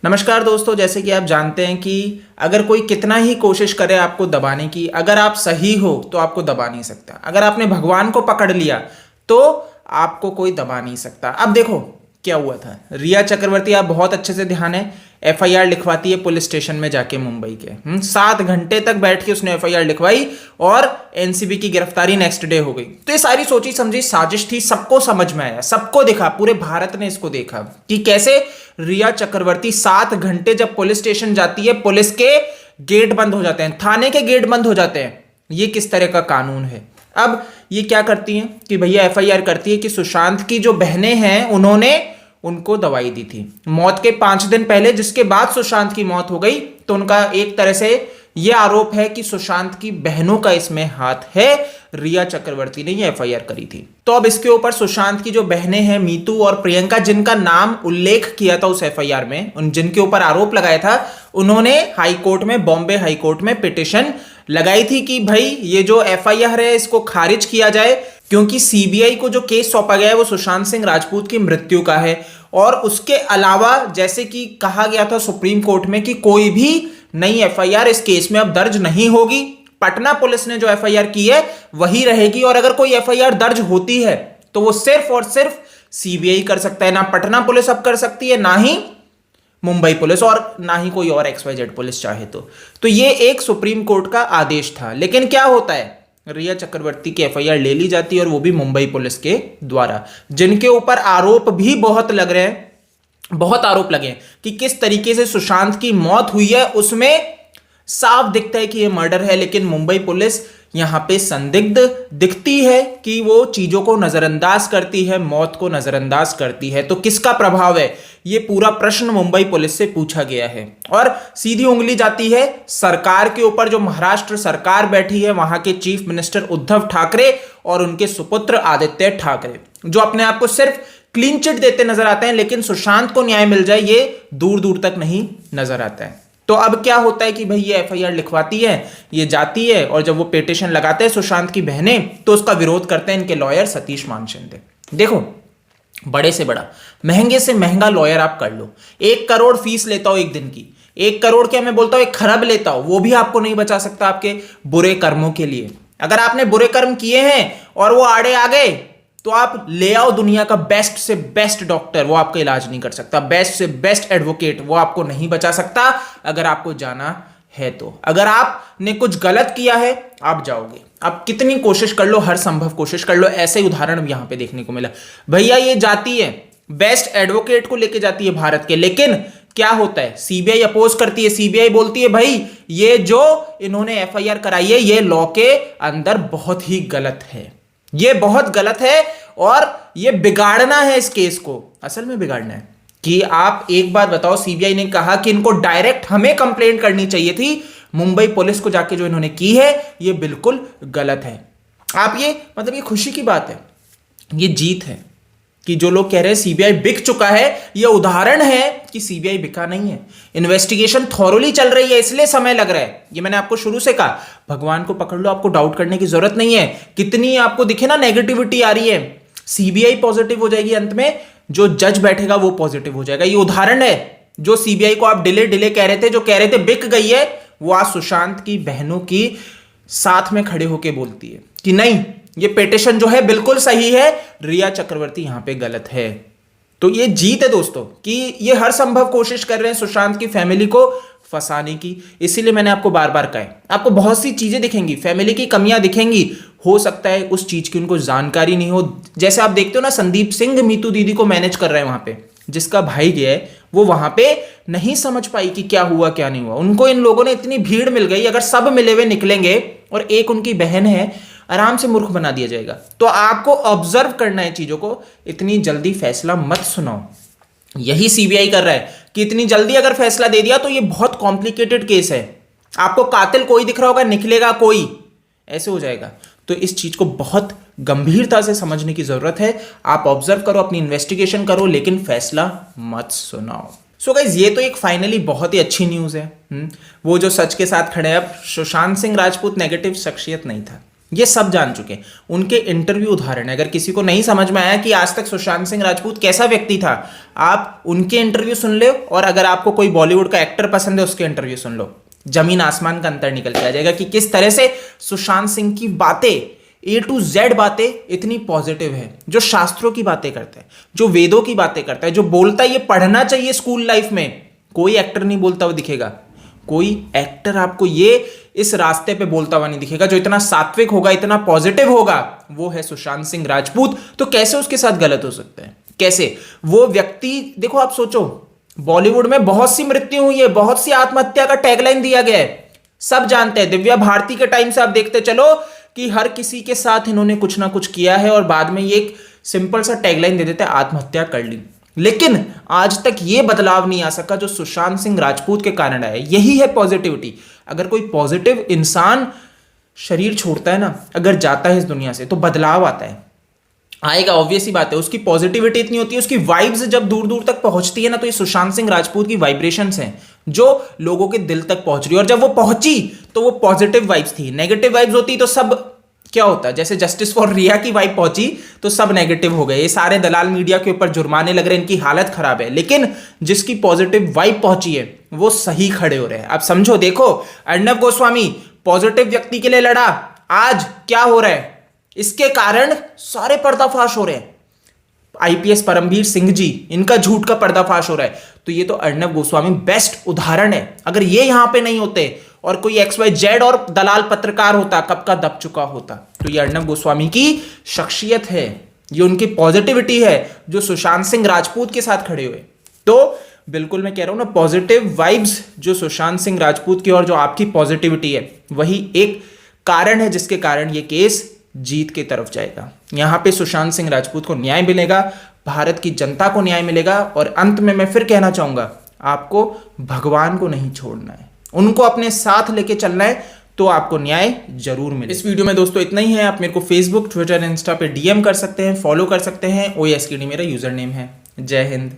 नमस्कार दोस्तों, जैसे कि आप जानते हैं कि अगर कोई कितना ही कोशिश करे आपको दबाने की, अगर आप सही हो तो आपको दबा नहीं सकता। अगर आपने भगवान को पकड़ लिया तो आपको कोई दबा नहीं सकता। अब देखो क्या हुआ था। रिया चक्रवर्ती, आप बहुत अच्छे से ध्यान है, एफआईआर लिखवाती है पुलिस स्टेशन में जाके मुंबई के। 7 घंटे तक बैठ के उसने एफआईआर लिखवाई और एनसीबी की गिरफ्तारी नेक्स्ट डे हो गई। तो ये सारी सोची समझी साजिश थी, सबको समझ में आया, सबको दिखा, पूरे भारत ने इसको देखा कि कैसे रिया चक्रवर्ती 7 घंटे जब पुलिस स्टेशन जाती है, पुलिस के गेट बंद हो जाते हैं, थाने के गेट बंद हो जाते हैं। ये किस तरह का कानून है। अब ये क्या करती हैं कि भैया एफआईआर करती है कि सुशांत की जो बहनें हैं उन्होंने उनको दवाई दी थी मौत के 5 दिन पहले, जिसके बाद सुशांत की मौत हो गई। तो उनका एक तरह से यह आरोप है कि सुशांत की बहनों का इसमें हाथ है। रिया चक्रवर्ती ने यह एफआईआर करी थी। तो अब इसके ऊपर सुशांत की जो बहनें हैं मीतू और प्रियंका, जिनका नाम उल्लेख किया था उस एफआईआर में, उन जिनके ऊपर आरोप लगाया था, उन्होंने हाई कोर्ट में, बॉम्बे हाई कोर्ट में पिटिशन लगाई थी कि भाई ये जो एफआईआर है इसको खारिज किया जाए, क्योंकि सीबीआई को जो केस सौंपा गया है वो सुशांत सिंह राजपूत की मृत्यु का है। और उसके अलावा जैसे कि कहा गया था सुप्रीम कोर्ट में कि कोई भी नई एफआईआर इस केस में अब दर्ज नहीं होगी। पटना पुलिस ने जो एफआईआर की है वही रहेगी, और अगर कोई एफआईआर दर्ज होती है तो वो सिर्फ और सिर्फ सीबीआई कर सकता है। ना पटना पुलिस अब कर सकती है, ना ही मुंबई पुलिस, और ना ही कोई और XYZ पुलिस चाहे तो ये एक सुप्रीम कोर्ट का आदेश था। लेकिन क्या होता है, रिया चक्रवर्ती की एफआईआर ले ली जाती है, और वो भी मुंबई पुलिस के द्वारा, जिनके ऊपर आरोप भी बहुत लग रहे हैं, बहुत आरोप लगे हैं कि किस तरीके से सुशांत की मौत हुई है। उसमें साफ दिखता है कि यह मर्डर है, लेकिन मुंबई पुलिस यहां पे संदिग्ध दिखती है कि वो चीजों को नजरअंदाज करती है, मौत को नजरअंदाज करती है। तो किसका प्रभाव है, ये पूरा प्रश्न मुंबई पुलिस से पूछा गया है, और सीधी उंगली जाती है सरकार के ऊपर। जो महाराष्ट्र सरकार बैठी है, वहां के चीफ मिनिस्टर उद्धव ठाकरे और उनके सुपुत्र आदित्य ठाकरे, जो अपने आप को सिर्फ क्लीन चिट देते नजर आते हैं, लेकिन सुशांत को न्याय मिल जाए ये दूर दूर तक नहीं नजर आता है। तो अब क्या होता है कि भाई ये एफआईआर लिखवाती है, ये जाती है, और जब वो पिटीशन लगाते हैं सुशांत की बहनें, तो उसका विरोध करते हैं इनके लॉयर सतीश मान शिंदे। देखो, बड़े से बड़ा, महंगे से महंगा लॉयर आप कर लो, 1 करोड़ फीस लेता हो एक दिन की, 1 करोड़ क्या मैं बोलता हूं 1 खरब लेता हो, वो भी आपको नहीं बचा सकता आपके बुरे कर्मों के लिए। अगर आपने बुरे कर्म किए हैं और वो आड़े आ गए, तो आप ले आओ दुनिया का बेस्ट से बेस्ट डॉक्टर, वो आपका इलाज नहीं कर सकता। बेस्ट से बेस्ट एडवोकेट, वो आपको नहीं बचा सकता अगर आपको जाना है तो। अगर आपने कुछ गलत किया है, आप जाओगे। आप कितनी कोशिश कर लो, हर संभव कोशिश कर लो, ऐसे ही उदाहरण यहां पे देखने को मिला। भैया ये जाती है, बेस्ट एडवोकेट को लेके जाती है भारत के, लेकिन क्या होता है, सीबीआई अपोज करती है। सीबीआई बोलती है भाई ये जो इन्होंने एफआईआर कराई है ये लॉ के अंदर बहुत ही गलत है, ये बहुत गलत है, और ये बिगाड़ना है इस केस को। असल में बिगाड़ना है कि आप एक बात बताओ, सीबीआई ने कहा कि इनको डायरेक्ट हमें कंप्लेंट करनी चाहिए थी, मुंबई पुलिस को जाके जो इन्होंने की है ये बिल्कुल गलत है। आप ये मतलब ये खुशी की बात है, ये जीत है कि जो लोग कह रहे हैं सीबीआई बिक चुका है, ये उदाहरण है कि सीबीआई बिका नहीं है। इन्वेस्टिगेशन थॉरोली चल रही है, इसलिए समय लग रहा है। ये मैंने आपको शुरू से कहा, भगवान को पकड़ लो, आपको डाउट करने की जरूरत नहीं है। कितनी आपको दिखे ना नेगेटिविटी आ रही है, सीबीआई पॉजिटिव हो जाएगी, अंत में जो जज बैठेगा वो पॉजिटिव हो जाएगा। ये उदाहरण है, जो सीबीआई को आप डिले डिले कह रहे थे, जो कह रहे थे बिक गई है, वो आज सुशांत की बहनों की साथ में खड़े होकर बोलती है कि नहीं, ये पिटीशन जो है बिल्कुल सही है, रिया चक्रवर्ती यहां पे गलत है। तो ये जीत है दोस्तों कि ये हर संभव कोशिश कर रहे हैं सुशांत की फैमिली को फंसाने की। इसीलिए मैंने आपको बार बार कहा है, आपको बहुत सी चीजें दिखेंगी, फैमिली की कमियां दिखेंगी, हो सकता है उस चीज की उनको जानकारी नहीं हो। जैसे आप देखते हो ना, संदीप सिंह मीतू दीदी को मैनेज कर रहे हैं वहां पे, जिसका भाई गया है, वो वहां पे नहीं समझ पाई कि क्या हुआ क्या नहीं हुआ। उनको इन लोगों ने इतनी भीड़ मिल गई, अगर सब मिले हुए निकलेंगे और एक उनकी बहन है, आराम से मूर्ख बना दिया जाएगा। तो आपको ऑब्जर्व करना है चीजों को, इतनी जल्दी फैसला मत सुनाओ। यही सीबीआई कर रहा है कि इतनी जल्दी अगर फैसला दे दिया तो ये बहुत कॉम्प्लिकेटेड केस है, आपको कातिल कोई दिख रहा होगा, निकलेगा कोई, ऐसे हो जाएगा। तो इस चीज को बहुत गंभीरता से समझने की जरूरत है। आप ऑब्जर्व करो, अपनी इन्वेस्टिगेशन करो, लेकिन फैसला मत सुनाओ। सो गाइज, ये तो एक फाइनली बहुत ही अच्छी न्यूज है। वो जो सच के साथ खड़े हैं। अब सुशांत सिंह राजपूत नेगेटिव शख्सियत नहीं था, ये सब जान चुके हैं। उनके इंटरव्यू उदाहरण है। अगर किसी को नहीं समझ में आया कि आज तक सुशांत सिंह राजपूत कैसा व्यक्ति था, आप उनके इंटरव्यू सुन लो, और अगर आपको कोई बॉलीवुड का एक्टर पसंद है उसके इंटरव्यू सुन लो। जमीन आसमान का अंतर निकल के आ जाएगा कि किस तरह से सुशांत सिंह की बातें, A to Z बातें इतनी पॉजिटिव है। जो शास्त्रों की बातें करता है, जो वेदों की बातें करता है, जो बोलता है ये पढ़ना चाहिए स्कूल लाइफ में, कोई एक्टर नहीं बोलता हुआ दिखेगा। कोई एक्टर आपको ये इस रास्ते पे बोलता हुआ नहीं दिखेगा। जो इतना सात्विक होगा, इतना पॉजिटिव होगा, वो है सुशांत सिंह राजपूत। तो कैसे उसके साथ गलत हो सकता है? कैसे? वो व्यक्ति, देखो आप सोचो, बॉलीवुड में बहुत सी मृत्यु हुई है, बहुत सी आत्महत्या का टैगलाइन दिया गया है, सब जानते हैं। दिव्या भारती के टाइम से आप देखते चलो कि हर किसी के साथ इन्होंने कुछ ना कुछ किया है, और बाद में ये एक सिंपल सा टैगलाइन दे देते हैं, आत्महत्या कर ली। लेकिन आज तक ये बदलाव नहीं आ सका जो सुशांत सिंह राजपूत के कारण आया। यही है पॉजिटिविटी। अगर कोई पॉजिटिव इंसान शरीर छोड़ता है ना, अगर जाता है इस दुनिया से, तो बदलाव आता है, आएगा, ऑब्वियस ही बात है। उसकी पॉजिटिविटी इतनी होती है, उसकी वाइब्स जब दूर दूर तक पहुंचती है ना, तो ये सुशांत सिंह राजपूत की वाइब्रेशंस हैं जो लोगों के दिल तक पहुंच रही है। और जब वो पहुंची तो वो पॉजिटिव वाइब्स थी। नेगेटिव वाइब्स होती तो सब क्या होता है? जैसे जस्टिस फॉर रिया की वाइब पहुंची तो सब नेगेटिव हो गए, ये सारे दलाल मीडिया के ऊपर जुर्माने लग रहे हैं, इनकी हालत खराब है। लेकिन जिसकी पॉजिटिव वाइब पहुंची है वो सही खड़े हो रहे हैं। आप समझो, देखो अर्णव गोस्वामी पॉजिटिव व्यक्ति के लिए लड़ा, आज क्या हो रहा है? इसके कारण सारे पर्दाफाश हो रहे हैं। आईपीएस परमवीर सिंह जी, इनका झूठ का पर्दाफाश हो रहा है। तो ये तो अर्णव गोस्वामी बेस्ट उदाहरण है। अगर ये यहां पे नहीं होते और कोई XYZ और दलाल पत्रकार होता, कब का दब चुका होता। तो ये अर्णव गोस्वामी की शख्सियत है, ये उनकी पॉजिटिविटी है जो सुशांत सिंह राजपूत के साथ खड़े हुए। तो बिल्कुल मैं कह रहा हूं ना, पॉजिटिव वाइब्स जो सुशांत सिंह राजपूत की और जो आपकी पॉजिटिविटी है, वही एक कारण है जिसके कारण ये केस जीत की तरफ जाएगा। यहां पे सुशांत सिंह राजपूत को न्याय मिलेगा, भारत की जनता को न्याय मिलेगा। और अंत में मैं फिर कहना चाहूंगा, आपको भगवान को नहीं छोड़ना है, उनको अपने साथ लेके चलना है, तो आपको न्याय जरूर मिले। इस वीडियो में दोस्तों इतना ही है। आप मेरे को फेसबुक, ट्विटर, इंस्टा पे DM कर सकते हैं, फॉलो कर सकते हैं। OASKD मेरा यूजर नेम है। जय हिंद।